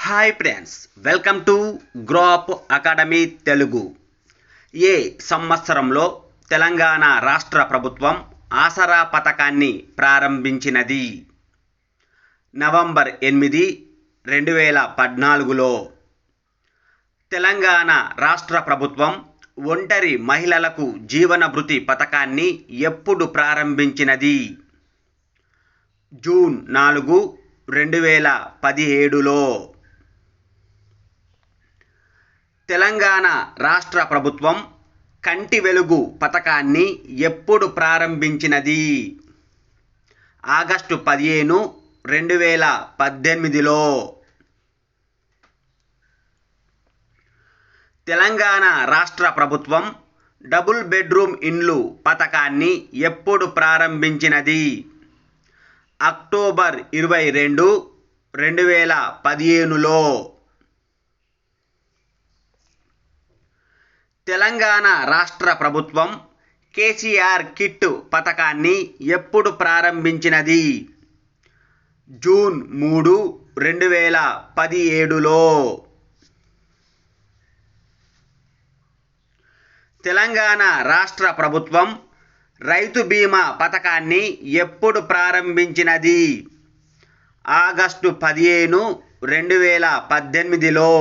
Hi friends, welcome to grow up academy Telugu. ఏ సంవత్సరంలో తెలంగాణ రాష్ట్ర ప్రభుత్వం ఆసరా పథకాన్ని ప్రారంభించినది? నవంబర్ 8, 2014లో. తెలంగాణ రాష్ట్ర ప్రభుత్వం ఒంటరి మహిళలకు జీవన భృతి పథకాన్ని ఎప్పుడు ప్రారంభించినది? జూన్ 4, 2017లో. తెలంగాణ రాష్ట్ర ప్రభుత్వం కంటి వెలుగు పథకాన్ని ఎప్పుడు ప్రారంభించినది? ఆగస్టు 15, 2018లో. తెలంగాణ రాష్ట్ర ప్రభుత్వం డబుల్ బెడ్రూమ్ ఇండ్లు పథకాన్ని ఎప్పుడు ప్రారంభించినది? అక్టోబర్ 22, 2015లో. తెలంగాణ రాష్ట్ర ప్రభుత్వం కేసీఆర్ కిట్ పథకాన్ని ఎప్పుడు ప్రారంభించినది? జూన్ 3, 2017లో. తెలంగాణ రాష్ట్ర ప్రభుత్వం రైతు బీమా పథకాన్ని ఎప్పుడు ప్రారంభించినది? ఆగస్టు 15, 2018లో.